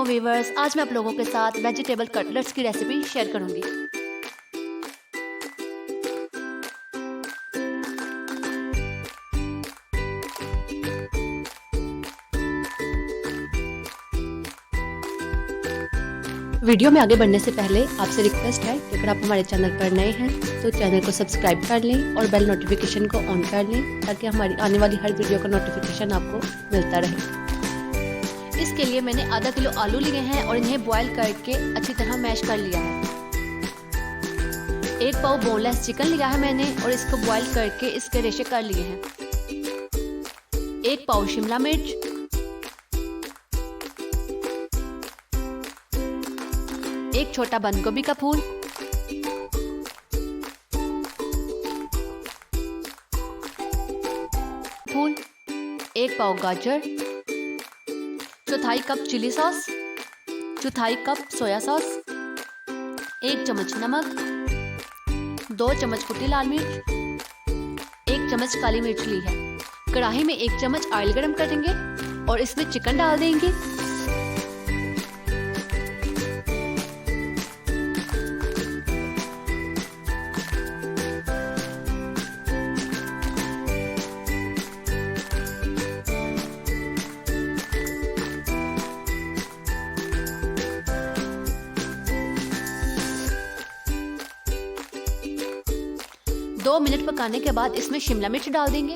वालेकुम व्यूवर्स, आज मैं आप लोगों के साथ वेजिटेबल कटलेट्स की रेसिपी शेयर करूंगी। वीडियो में आगे बढ़ने से पहले आपसे रिक्वेस्ट है कि अगर आप हमारे चैनल पर नए हैं तो चैनल को सब्सक्राइब कर लें और बेल नोटिफिकेशन को ऑन कर लें ताकि हमारी आने वाली हर वीडियो का नोटिफिकेशन आपको मिलता रहे। इसके लिए मैंने आधा किलो आलू लिए हैं और इन्हें बॉईल करके अच्छी तरह मैश कर लिया है। 1 पाव बोनलेस चिकन लिया है मैंने और इसको बॉईल करके इसके रेशे कर लिए हैं। 1 पाव शिमला मिर्च, 1 छोटा बंद गोभी का फूल, 1 पाव गाजर, 1/4 cup chili sauce, 1/4 cup soya sauce, 1 चम्मच नमक, 2 चम्मच कुटी लाल मिर्च, 1 चम्मच काली मिर्च ली है। कढ़ाई में 1 चम्मच ऑयल गरम करेंगे और इसमें चिकन डाल देंगे। दो मिनट पकाने के बाद इसमें शिमला मिर्च डाल देंगे।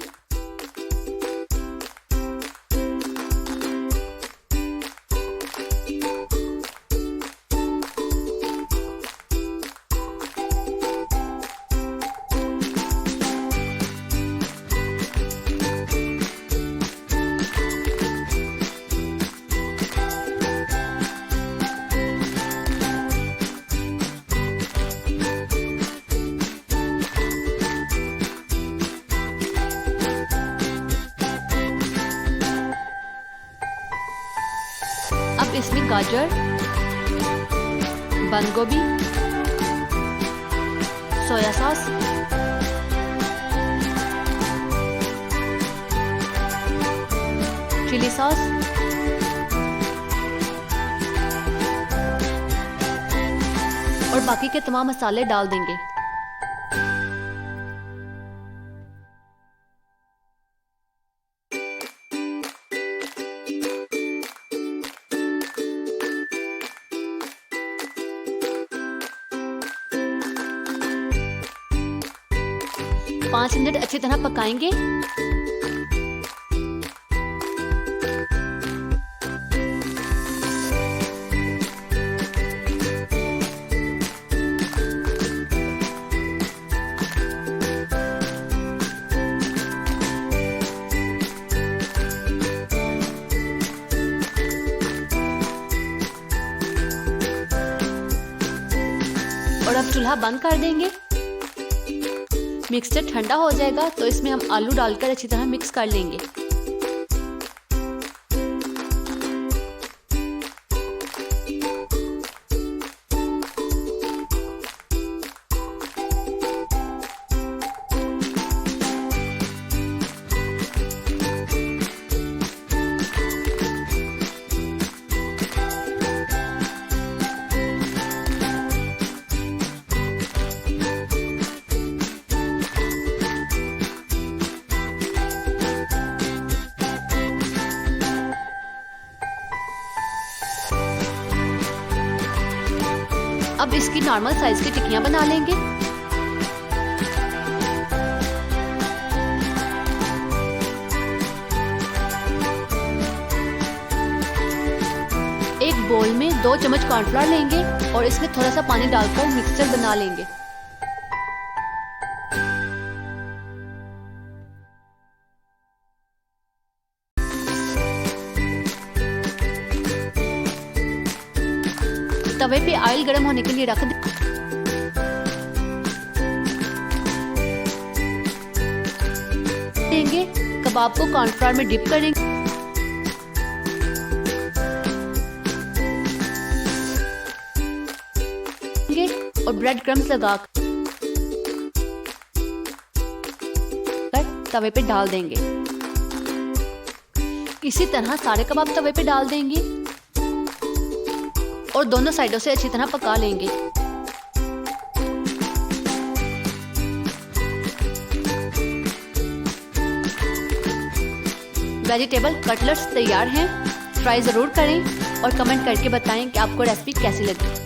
अब इसमें गाजर, बंद गोभी, सोया सॉस, चिली सॉस और बाकी के तमाम मसाले डाल देंगे। पाँच मिनट अच्छी तरह पकाएंगे। और अब चूल्हा बंद कर देंगे। मिक्सचर ठंडा हो जाएगा तो इसमें हम आलू डालकर अच्छी तरह मिक्स कर लेंगे। अब इसकी नॉर्मल साइज की टिक्कियां बना लेंगे। एक बोल में 2 चम्मच कॉर्नफ्लोर लेंगे और इसमें थोड़ा सा पानी डालकर मिक्सचर बना लेंगे। तवे पे ऑयल गर्म होने के लिए रख देंगे। कबाब को कॉर्नफ्लोर में डिप करेंगे और ब्रेड क्रम्स लगाकर तवे पे डाल देंगे। इसी तरह सारे कबाब तवे पे डाल देंगे। और दोनों साइडों से अच्छी तरह पका लेंगे। वेजिटेबल कटलेट्स तैयार हैं। ट्राई ज़रूर करें और कमेंट करके बताएं कि आपको रेसिपी कैसी लगी।